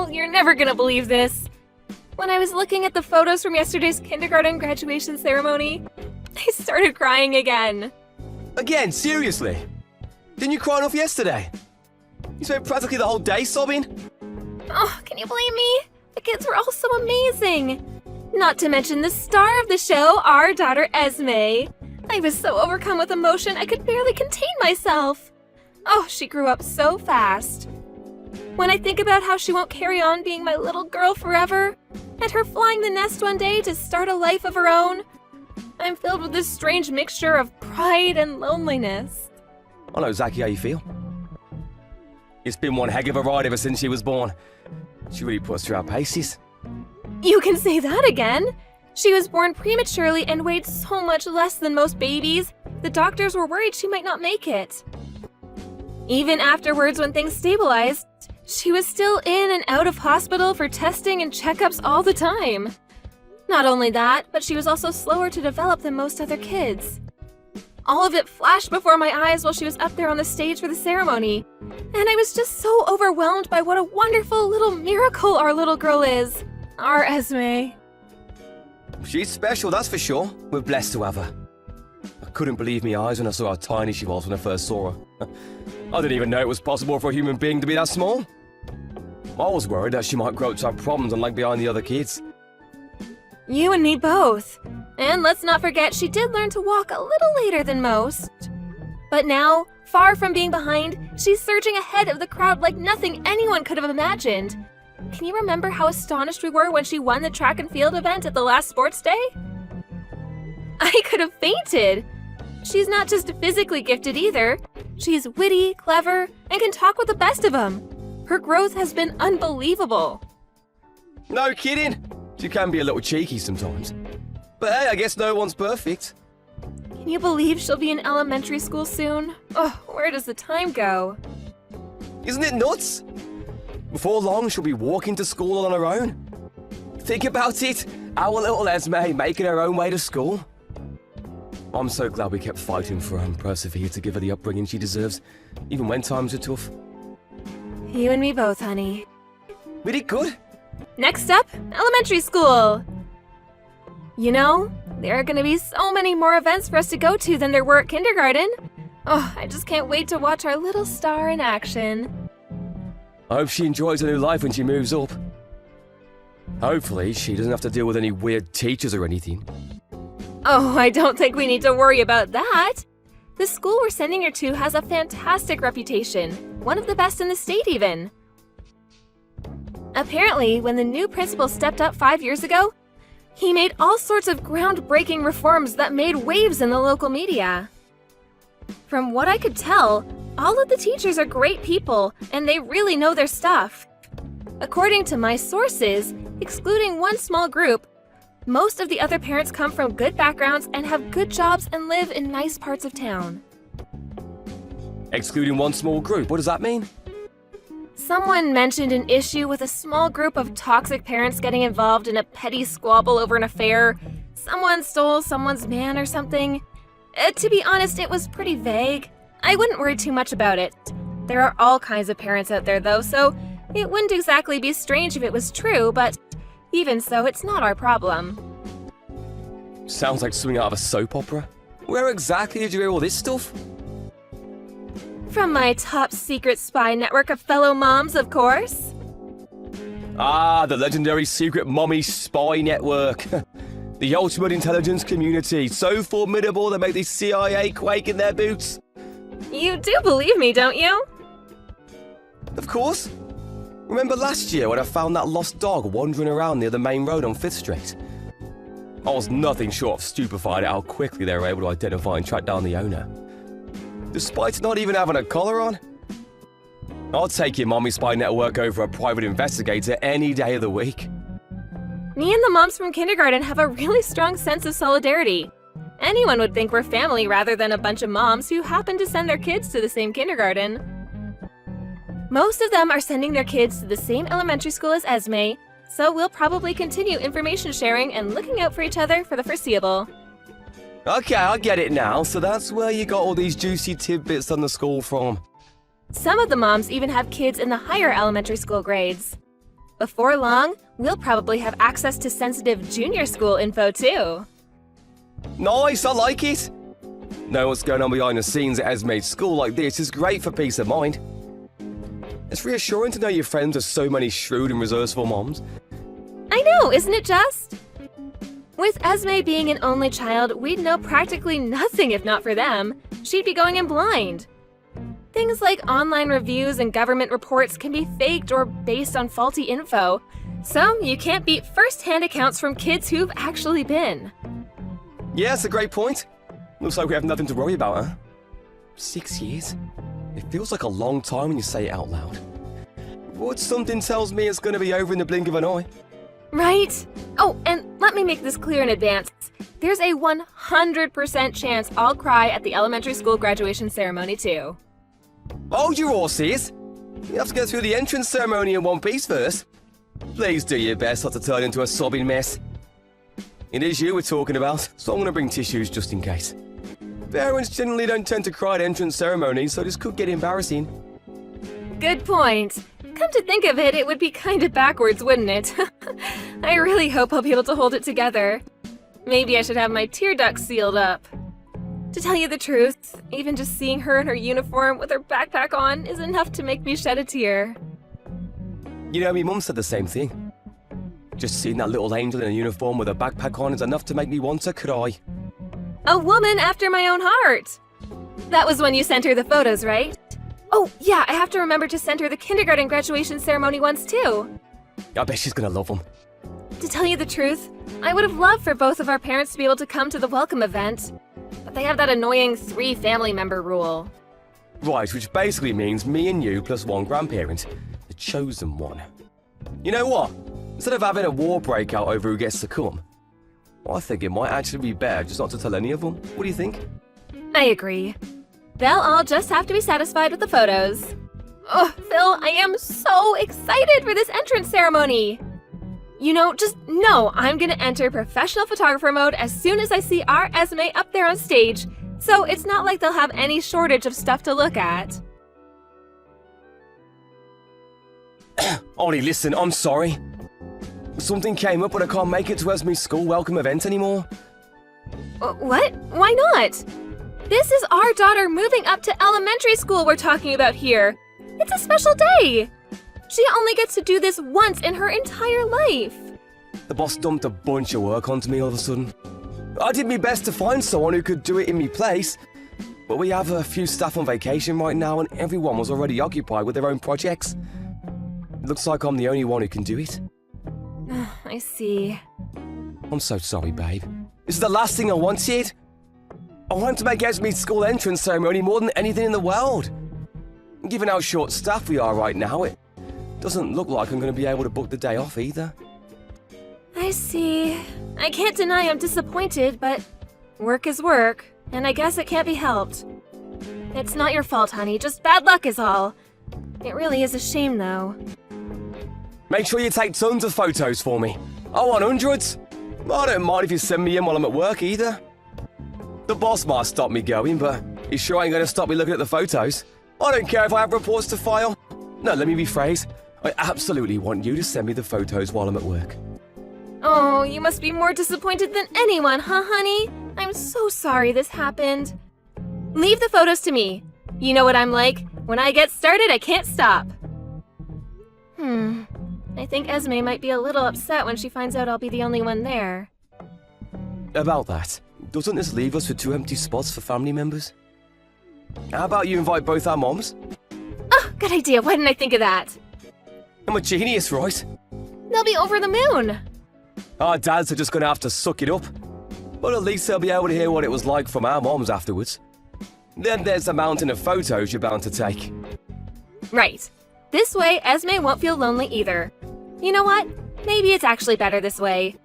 Well, you're never gonna believe this. When I was looking at the photos from yesterday's kindergarten graduation ceremony, I started crying again. Again, seriously? Didn't you cry enough yesterday? You spent practically the whole day sobbing? Oh, can you blame me? The kids were all so amazing. Not to mention the star of the show, our daughter Esme. I was so overcome with emotion I could barely contain myself. Oh, she grew up so fast. When I think about how she won't carry on being my little girl forever, and her flying the nest one day to start a life of her own, I'm filled with this strange mixture of pride and loneliness. I know exactly how you feel. It's been one heck of a ride ever since she was born. She really puts through our paces. You can say that again. She was born prematurely and weighed so much less than most babies, the doctors were worried she might not make it. Even afterwards, when things stabilized, she was still in and out of hospital for testing and checkups all the time. Not only that, but she was also slower to develop than most other kids. All of it flashed before my eyes while she was up there on the stage for the ceremony, and I was just so overwhelmed by what a wonderful little miracle our little girl is. Our Esme. She's special, that's for sure. We're blessed to have her. I couldn't believe my eyes when I saw how tiny she was when I first saw her. I didn't even know it was possible for a human being to be that small. I was worried that she might grow up to have problems and lag behind the other kids. You and me both. And let's not forget she did learn to walk a little later than most. But now, far from being behind, she's surging ahead of the crowd like nothing anyone could have imagined. Can you remember how astonished we were when she won the track and field event at the last sports day? I could have fainted. She's not just physically gifted either. She's witty, clever, and can talk with the best of them. Her growth has been unbelievable. No kidding. She can be a little cheeky sometimes. But hey, I guess no one's perfect. Can you believe she'll be in elementary school soon? Oh, where does the time go? Isn't it nuts? Before long, she'll be walking to school all on her own. Think about it, our little Esme making her own way to school. I'm so glad we kept fighting for her and persevered to give her the upbringing she deserves, even when times are tough. You and me both, honey. We did good. Next up, elementary school. You know, there are going to be so many more events for us to go to than there were at kindergarten. Oh, I just can't wait to watch our little star in action. I hope she enjoys her new life when she moves up. Hopefully, she doesn't have to deal with any weird teachers or anything. Oh, I don't think we need to worry about that. The school we're sending her to has a fantastic reputation, one of the best in the state even. Apparently, when the new principal stepped up 5 years ago, he made all sorts of groundbreaking reforms that made waves in the local media. From what I could tell, all of the teachers are great people, and they really know their stuff. According to my sources, excluding one small group, most of the other parents come from good backgrounds and have good jobs and live in nice parts of town. Excluding one small group, what does that mean? Someone mentioned an issue with a small group of toxic parents getting involved in a petty squabble over an affair. Someone stole someone's man or something. To be honest, it was pretty vague. I wouldn't worry too much about it. There are all kinds of parents out there though, so it wouldn't exactly be strange if it was true, but even so, it's not our problem. Sounds like something out of a soap opera. Where exactly did you hear all this stuff? From my top secret spy network of fellow moms, of course. Ah, the legendary secret mommy spy network. The ultimate intelligence community, so formidable they make the CIA quake in their boots. You do believe me, don't you? Of course. Remember last year when I found that lost dog wandering around near the main road on 5th Street? I was nothing short of stupefied at how quickly they were able to identify and track down the owner. Despite not even having a collar on. I'll take your mommy spy network over a private investigator any day of the week. Me and the moms from kindergarten have a really strong sense of solidarity. Anyone would think we're family rather than a bunch of moms who happen to send their kids to the same kindergarten. Most of them are sending their kids to the same elementary school as Esme, so we'll probably continue information sharing and looking out for each other for the foreseeable. Okay, I get it now. So that's where you got all these juicy tidbits on the school from. Some of the moms even have kids in the higher elementary school grades. Before long, we'll probably have access to sensitive junior school info too. Nice, I like it. Know what's going on behind the scenes at Esme's school like this is great for peace of mind. It's reassuring to know your friends have so many shrewd and resourceful moms. I know, isn't it just? With Esme being an only child, we'd know practically nothing if not for them. She'd be going in blind. Things like online reviews and government reports can be faked or based on faulty info, so you can't beat first-hand accounts from kids who've actually been. Yeah, that's a great point. Looks like we have nothing to worry about, huh? 6 years? It feels like a long time when you say it out loud. But something tells me it's going to be over in the blink of an eye. Right? Oh, and let me make this clear in advance. There's a 100% chance I'll cry at the elementary school graduation ceremony too. Hold your horses! You have to get through the entrance ceremony in one piece first. Please do your best not to turn into a sobbing mess. It is you we're talking about, so I'm going to bring tissues just in case. Parents generally don't tend to cry at entrance ceremonies, so this could get embarrassing. Good point. Come to think of it, it would be kinda backwards, wouldn't it? I really hope I'll be able to hold it together. Maybe I should have my tear ducts sealed up. To tell you the truth, even just seeing her in her uniform with her backpack on is enough to make me shed a tear. You know, my mum said the same thing. Just seeing that little angel in a uniform with a backpack on is enough to make me want to cry. A woman after my own heart! That was when you sent her the photos, right? Oh, yeah, I have to remember to send her the kindergarten graduation ceremony ones too. I bet she's gonna love them. To tell you the truth, I would have loved for both of our parents to be able to come to the welcome event. But they have that annoying 3 family member rule. Right, which basically means me and you plus one grandparent. The chosen one. You know what? Instead of having a war break out over who gets to come, I think it might actually be better just not to tell any of them. What do you think? I agree. They'll all just have to be satisfied with the photos. Oh, Phil, I am so excited for this entrance ceremony! You know, just know I'm gonna enter professional photographer mode as soon as I see our Esme up there on stage, so it's not like they'll have any shortage of stuff to look at. Ollie, listen, I'm sorry. Something came up but I can't make it to Esme's school welcome event anymore. What? Why not? This is our daughter moving up to elementary school we're talking about here. It's a special day. She only gets to do this once in her entire life. The boss dumped a bunch of work onto me all of a sudden. I did my best to find someone who could do it in my place, but we have a few staff on vacation right now and everyone was already occupied with their own projects. It looks like I'm the only one who can do it. I see. I'm so sorry, babe. This is the last thing I wanted. I wanted to make Esme's school entrance ceremony more than anything in the world. Given how short-staffed we are right now, it doesn't look like I'm going to be able to book the day off either. I see. I can't deny I'm disappointed, but work is work, and I guess it can't be helped. It's not your fault, honey, just bad luck is all. It really is a shame, though. Make sure you take tons of photos for me. I want hundreds. I don't mind if you send me in while I'm at work either. The boss might stop me going, but he sure ain't going to stop me looking at the photos. I don't care if I have reports to file. No, let me rephrase. I absolutely want you to send me the photos while I'm at work. Oh, you must be more disappointed than anyone, huh, honey? I'm so sorry this happened. Leave the photos to me. You know what I'm like. When I get started, I can't stop. I think Esme might be a little upset when she finds out I'll be the only one there. About that, doesn't this leave us with 2 empty spots for family members? How about you invite both our moms? Oh, good idea. Why didn't I think of that? I'm a genius, right? They'll be over the moon. Our dads are just going to have to suck it up. But at least they'll be able to hear what it was like from our moms afterwards. Then there's the mountain of photos you're bound to take. Right. This way, Esme won't feel lonely either. You know what? Maybe it's actually better this way.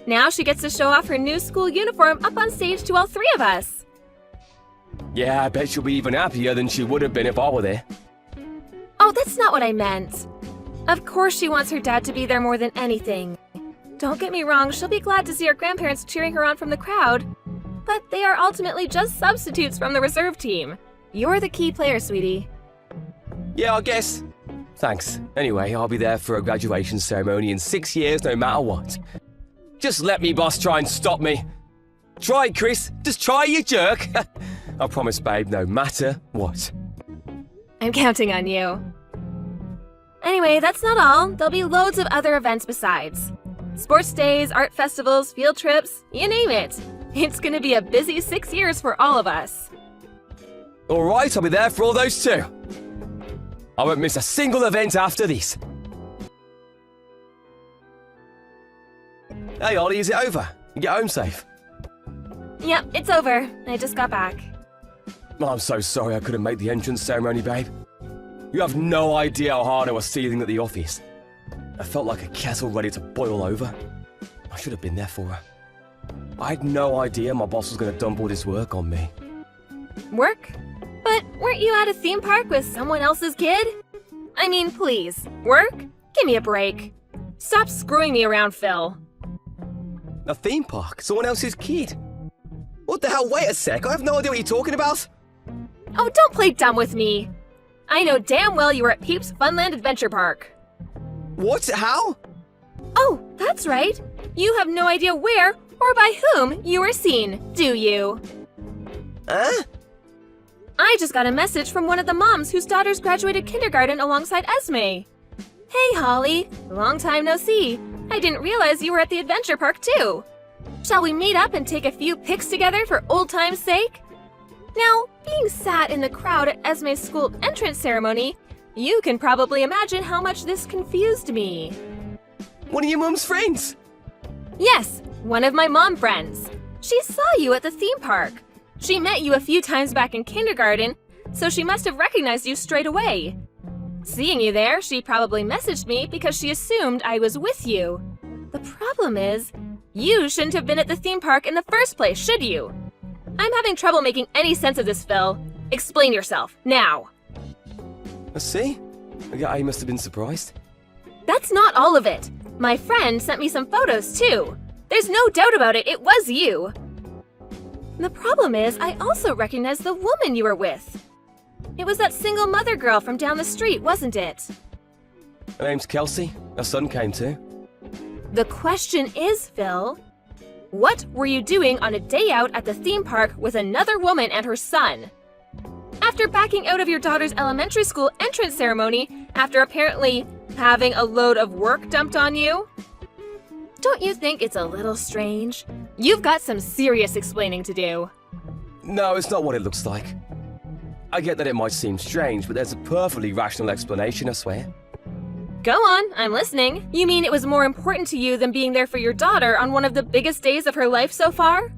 Now she gets to show off her new school uniform up on stage to all 3 of us. Yeah, I bet she'll be even happier than she would have been if I were there. Oh, that's not what I meant. Of course she wants her dad to be there more than anything. Don't get me wrong, she'll be glad to see her grandparents cheering her on from the crowd. But they are ultimately just substitutes from the reserve team. You're the key player, sweetie. Yeah, I guess. Thanks. Anyway, I'll be there for a graduation ceremony in 6 years no matter what. Just let me boss try and stop me. Try it, Chris. Just try, you jerk. I promise, babe, no matter what. I'm counting on you. Anyway, that's not all. There'll be loads of other events besides. Sports days, art festivals, field trips, you name it. It's gonna be a busy 6 years for all of us. All right, I'll be there for all those too. I won't miss a single event after this. Hey, Ollie, is it over? You get home safe? Yep, it's over. I just got back. I'm so sorry I couldn't make the entrance ceremony, babe. You have no idea how hard I was seething at the office. I felt like a kettle ready to boil over. I should have been there for her. I had no idea my boss was going to dump all this work on me. Work? But weren't you at a theme park with someone else's kid? I mean, please, work? Give me a break. Stop screwing me around, Phil. A theme park? Someone else's kid? What the hell? Wait a sec. I have no idea what you're talking about. Oh, don't play dumb with me. I know damn well you were at Peeps Funland Adventure Park. What? How? Oh, that's right. You have no idea where or by whom you were seen, do you? Huh? I just got a message from one of the moms whose daughters graduated kindergarten alongside Esme. Hey, Holly. Long time no see. I didn't realize you were at the adventure park too. Shall we meet up and take a few pics together for old time's sake? Now, being sat in the crowd at Esme's school entrance ceremony, you can probably imagine how much this confused me. One of your mum's friends? Yes, one of my mom friends. She saw you at the theme park. She met you a few times back in kindergarten, so she must have recognized you straight away. Seeing you there, she probably messaged me because she assumed I was with you. The problem is, you shouldn't have been at the theme park in the first place, should you? I'm having trouble making any sense of this, Phil. Explain yourself, now. I see. I guess I must have been surprised. That's not all of it. My friend sent me some photos, too. There's no doubt about it, it was you. The problem is, I also recognize the woman you were with. It was that single mother girl from down the street, wasn't it? Her name's Kelsey. Her son came too. The question is, Phil, what were you doing on a day out at the theme park with another woman and her son? After backing out of your daughter's elementary school entrance ceremony, after apparently having a load of work dumped on you? Don't you think it's a little strange? You've got some serious explaining to do. No, it's not what it looks like. I get that it might seem strange, but there's a perfectly rational explanation, I swear. Go on, I'm listening. You mean it was more important to you than being there for your daughter on one of the biggest days of her life so far?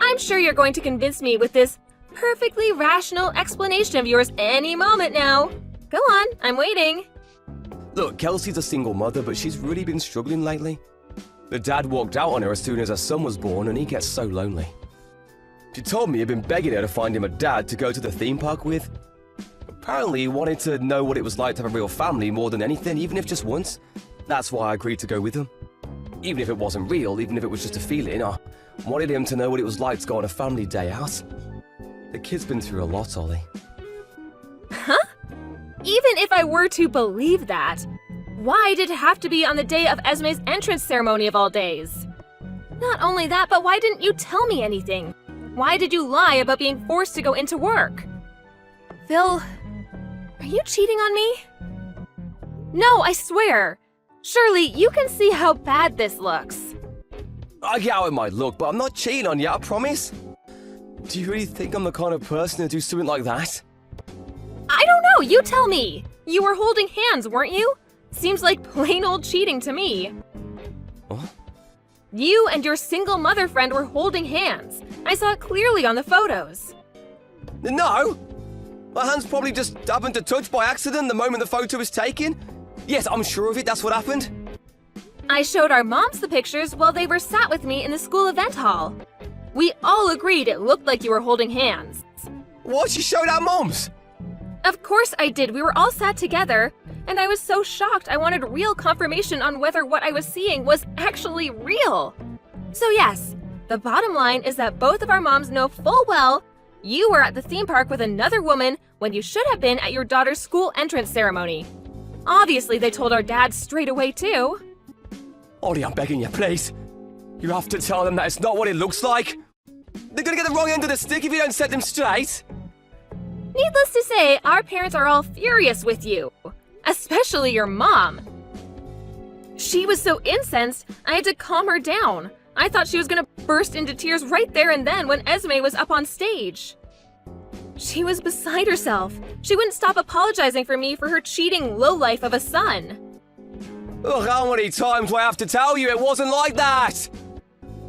I'm sure you're going to convince me with this perfectly rational explanation of yours any moment now. Go on, I'm waiting. Look, Kelsey's a single mother, but she's really been struggling lately. The dad walked out on her as soon as her son was born, and he gets so lonely. She told me he'd been begging her to find him a dad to go to the theme park with. Apparently, he wanted to know what it was like to have a real family more than anything, even if just once. That's why I agreed to go with him. Even if it wasn't real, even if it was just a feeling, I wanted him to know what it was like to go on a family day out. The kid's been through a lot, Ollie. Huh? Even if I were to believe that, why did it have to be on the day of Esme's entrance ceremony of all days? Not only that, but why didn't you tell me anything? Why did you lie about being forced to go into work? Phil, are you cheating on me? No, I swear. Surely you can see how bad this looks. I get how it might look, but I'm not cheating on you, I promise. Do you really think I'm the kind of person to do something like that? I don't know, you tell me. You were holding hands, weren't you? Seems like plain old cheating to me. What? You and your single mother friend were holding hands. I saw it clearly on the photos. No! My hands probably just happened to touch by accident the moment the photo was taken. Yes, I'm sure of it, that's what happened. I showed our moms the pictures while they were sat with me in the school event hall. We all agreed it looked like you were holding hands. What? You showed our moms? Of course I did. We were all sat together, and I was so shocked I wanted real confirmation on whether what I was seeing was actually real. So yes, the bottom line is that both of our moms know full well you were at the theme park with another woman when you should have been at your daughter's school entrance ceremony. Obviously, they told our dad straight away, too. Ollie, I'm begging you, please. You have to tell them that it's not what it looks like. They're gonna get the wrong end of the stick if you don't set them straight. Needless to say, our parents are all furious with you. Especially your mom. She was so incensed, I had to calm her down. I thought she was gonna burst into tears right there and then when Esme was up on stage. She was beside herself. She wouldn't stop apologizing for me for her cheating lowlife of a son. Ugh, how many times do I have to tell you it wasn't like that?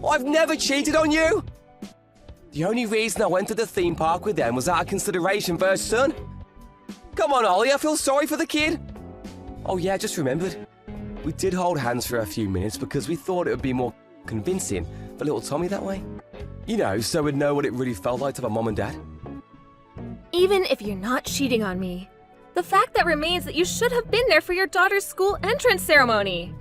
I've never cheated on you. The only reason I went to the theme park with them was out of consideration for her son. Come on, Ollie, I feel sorry for the kid. Oh yeah, I just remembered. We did hold hands for a few minutes because we thought it would be more convincing for little Tommy that way. You know, so we'd know what it really felt like to have a mom and dad. Even if you're not cheating on me, the fact that remains that you should have been there for your daughter's school entrance ceremony.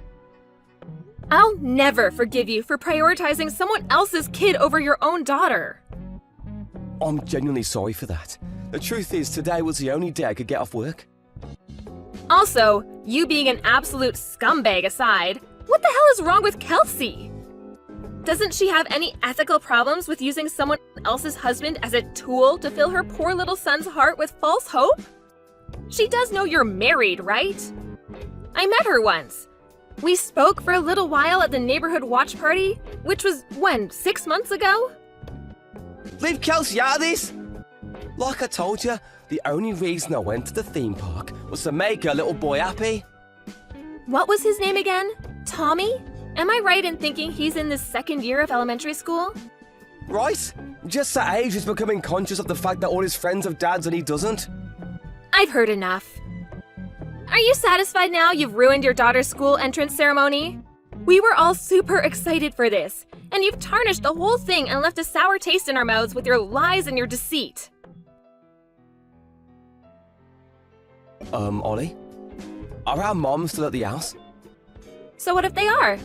I'll never forgive you for prioritizing someone else's kid over your own daughter. I'm genuinely sorry for that. The truth is, today was the only day I could get off work. Also, you being an absolute scumbag aside, what the hell is wrong with Kelsey? Doesn't she have any ethical problems with using someone else's husband as a tool to fill her poor little son's heart with false hope? She does know you're married, right? I met her once. We spoke for a little while at the neighborhood watch party, which was, when, 6 months ago? Leave Kelsey out of this! Like I told you, the only reason I went to the theme park was to make a little boy happy. What was his name again? Tommy? Am I right in thinking he's in the second year of elementary school? Right? Just that age he's becoming conscious of the fact that all his friends have dads and he doesn't. I've heard enough. Are you satisfied now you've ruined your daughter's school entrance ceremony? We were all super excited for this, and you've tarnished the whole thing and left a sour taste in our mouths with your lies and your deceit. Ollie? Are our moms still at the house? So what if they are?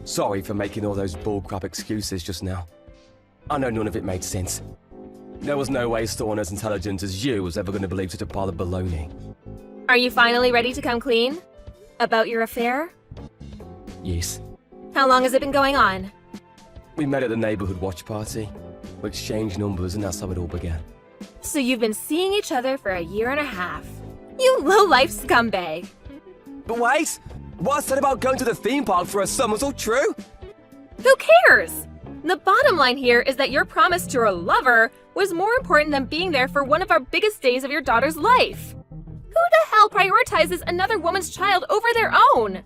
Sorry for making all those bullcrap excuses just now. I know none of it made sense. There was no way someone as intelligent as you was ever going to believe such a pile of baloney. Are you finally ready to come clean? About your affair? Yes. How long has it been going on? We met at the neighborhood watch party. We exchanged numbers and that's how it all began. So you've been seeing each other for 1.5 years. You low-life scumbag. But wait! What I said about going to the theme park for a son was all true? Who cares? The bottom line here is that your promise to your lover was more important than being there for one of our biggest days of your daughter's life. Who the hell prioritizes another woman's child over their own?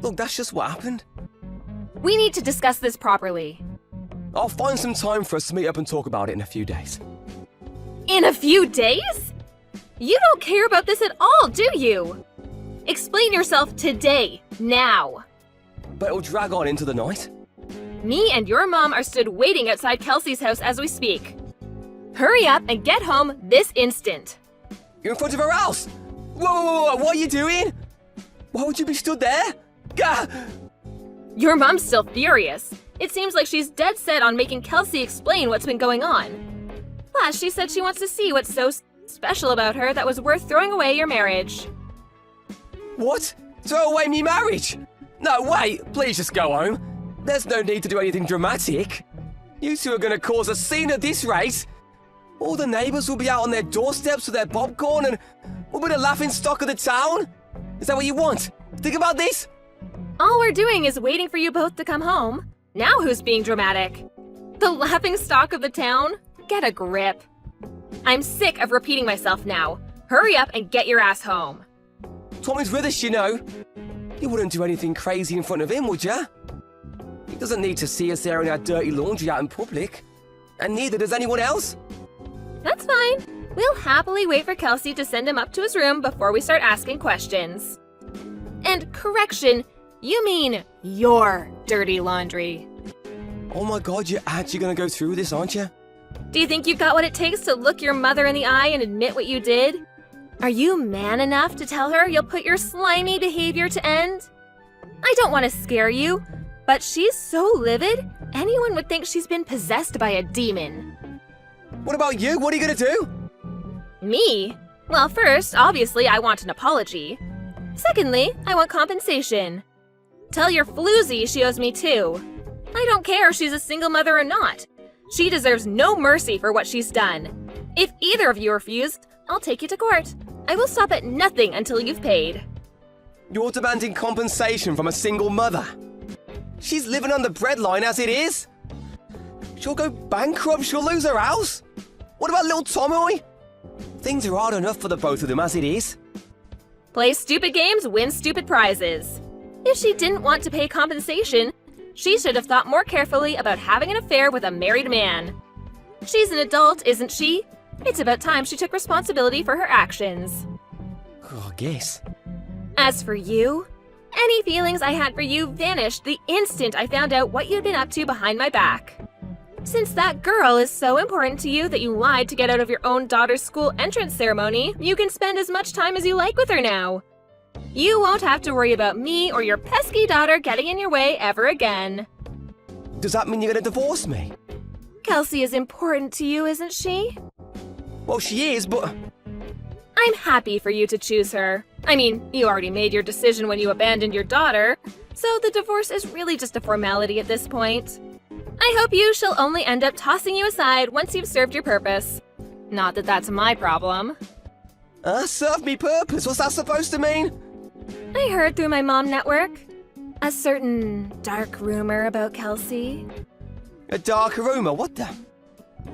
Look, that's just what happened. We need to discuss this properly. I'll find some time for us to meet up and talk about it in a few days. In a few days? You don't care about this at all, do you? Explain yourself today, now. But it'll drag on into the night. Me and your mom are stood waiting outside Kelsey's house as we speak. Hurry up and get home this instant. You're in front of her house! Whoa, what are you doing? Why would you be stood there? Gah! Your mom's still furious. It seems like she's dead set on making Kelsey explain what's been going on. Plus, she said she wants to see what's so special about her that was worth throwing away your marriage. What? Throw away me marriage? No, wait, please just go home. There's no need to do anything dramatic. You two are gonna cause a scene at this rate. All the neighbors will be out on their doorsteps with their popcorn and we'll be the laughing stock of the town. Is that what you want? Think about this. All we're doing is waiting for you both to come home. Now who's being dramatic? The laughing stock of the town? Get a grip. I'm sick of repeating myself now. Hurry up and get your ass home. Tommy's with us, you know. You wouldn't do anything crazy in front of him, would ya? He doesn't need to see us airing our dirty laundry out in public. And neither does anyone else. That's fine. We'll happily wait for Kelsey to send him up to his room before we start asking questions. And correction, you mean your dirty laundry. Oh my god, you're actually gonna go through with this, aren't you? Do you think you've got what it takes to look your mother in the eye and admit what you did? Are you man enough to tell her you'll put your slimy behavior to end? I don't want to scare you, but she's so livid, anyone would think she's been possessed by a demon. What about you? What are you gonna do? Me? Well, first, obviously, I want an apology. Secondly, I want compensation. Tell your floozy she owes me too. I don't care if she's a single mother or not. She deserves no mercy for what she's done. If either of you refuse, I'll take you to court. I will stop at nothing until you've paid. You're demanding compensation from a single mother. She's living on the breadline as it is. She'll go bankrupt, she'll lose her house. What about little Tommy? Things are hard enough for the both of them as it is. Play stupid games, win stupid prizes. If she didn't want to pay compensation, she should have thought more carefully about having an affair with a married man. She's an adult, isn't she? It's about time she took responsibility for her actions. Oh, I guess. As for you, any feelings I had for you vanished the instant I found out what you'd been up to behind my back. Since that girl is so important to you that you lied to get out of your own daughter's school entrance ceremony, you can spend as much time as you like with her now. You won't have to worry about me or your pesky daughter getting in your way ever again. Does that mean you're gonna divorce me? Kelsey is important to you, isn't she? Well, she is, but... I'm happy for you to choose her. I mean, you already made your decision when you abandoned your daughter, so the divorce is really just a formality at this point. I hope you shall only end up tossing you aside once you've served your purpose. Not that that's my problem. Serve me purpose? What's that supposed to mean? I heard through my mom network a certain dark rumor about Kelsey. A dark rumor? What the?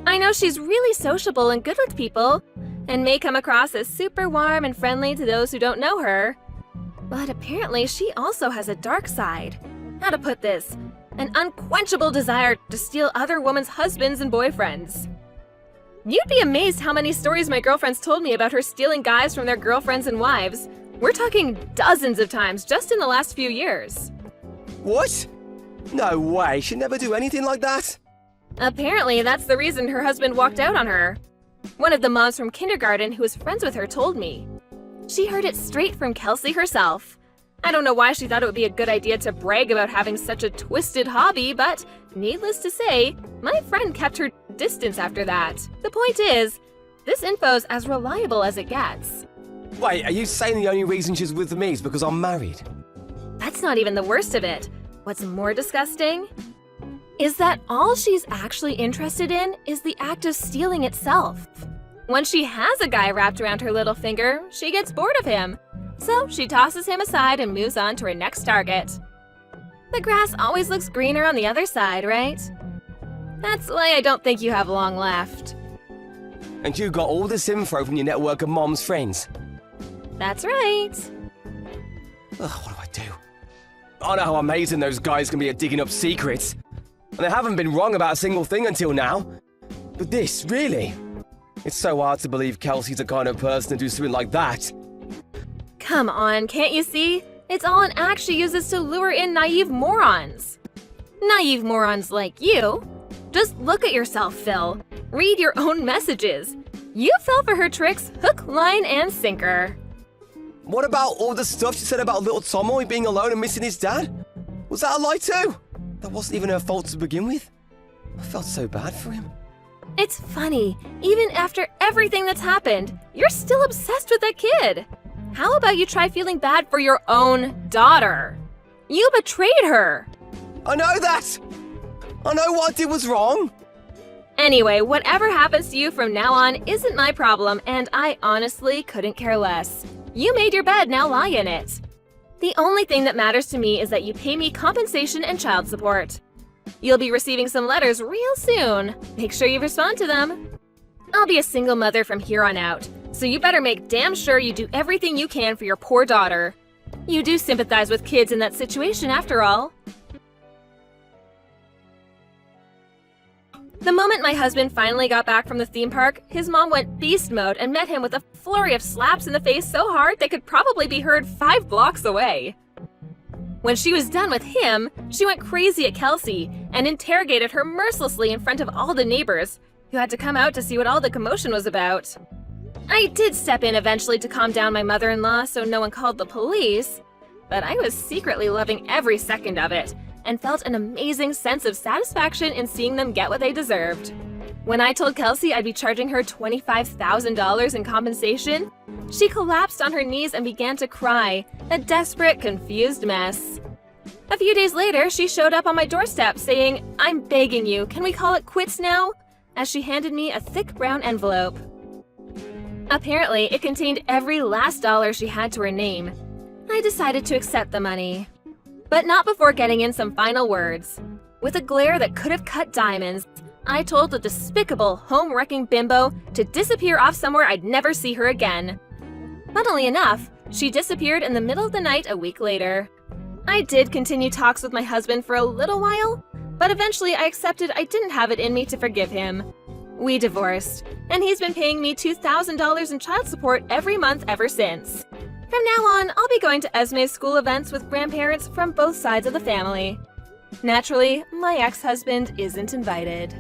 I know she's really sociable and good with people, and may come across as super warm and friendly to those who don't know her. But apparently she also has a dark side. How to put this? An unquenchable desire to steal other women's husbands and boyfriends. You'd be amazed how many stories my girlfriends told me about her stealing guys from their girlfriends and wives. We're talking dozens of times just in the last few years. What? No way, she'd never do anything like that. Apparently, that's the reason her husband walked out on her. One of the moms from kindergarten who was friends with her told me. She heard it straight from Kelsey herself. I don't know why she thought it would be a good idea to brag about having such a twisted hobby, but needless to say, my friend kept her distance after that. The point is, this info's as reliable as it gets. Wait, are you saying the only reason she's with me is because I'm married? That's not even the worst of it. What's more disgusting is that all she's actually interested in is the act of stealing itself. When she has a guy wrapped around her little finger, she gets bored of him. So she tosses him aside and moves on to her next target. The grass always looks greener on the other side, right? That's why I don't think you have long left. And you got all this info from your network of mom's friends? That's right. Ugh, what do? I know how amazing those guys can be at digging up secrets. And they haven't been wrong about a single thing until now. But this, really? It's so hard to believe Kelsey's the kind of person to do something like that. Come on, can't you see? It's all an act she uses to lure in naive morons. Naive morons like you. Just look at yourself, Phil. Read your own messages. You fell for her tricks hook, line, and sinker. What about all the stuff she said about little Tomoy being alone and missing his dad? Was that a lie too? That wasn't even her fault to begin with. I felt so bad for him. It's funny, even after everything that's happened, you're still obsessed with that kid. How about you try feeling bad for your own daughter? You betrayed her. I know that! I know what I did was wrong. Anyway, whatever happens to you from now on isn't my problem, and I honestly couldn't care less. You made your bed, now lie in it. The only thing that matters to me is that you pay me compensation and child support. You'll be receiving some letters real soon. Make sure you respond to them. I'll be a single mother from here on out, so you better make damn sure you do everything you can for your poor daughter. You do sympathize with kids in that situation after all. The moment my husband finally got back from the theme park, his mom went beast mode and met him with a flurry of slaps in the face so hard they could probably be heard 5 blocks away. When she was done with him, she went crazy at Kelsey and interrogated her mercilessly in front of all the neighbors, who had to come out to see what all the commotion was about. I did step in eventually to calm down my mother-in-law so no one called the police, but I was secretly loving every second of it and felt an amazing sense of satisfaction in seeing them get what they deserved. When I told Kelsey I'd be charging her $25,000 in compensation, she collapsed on her knees and began to cry, a desperate, confused mess. A few days later, she showed up on my doorstep saying, "I'm begging you, can we call it quits now?" as she handed me a thick brown envelope. Apparently, it contained every last dollar she had to her name. I decided to accept the money. But not before getting in some final words. With a glare that could have cut diamonds, I told the despicable, home-wrecking bimbo to disappear off somewhere I'd never see her again. Funnily enough, she disappeared in the middle of the night a week later. I did continue talks with my husband for a little while, but eventually I accepted I didn't have it in me to forgive him. We divorced, and he's been paying me $2,000 in child support every month ever since. From now on, I'll be going to Esme's school events with grandparents from both sides of the family. Naturally, my ex-husband isn't invited.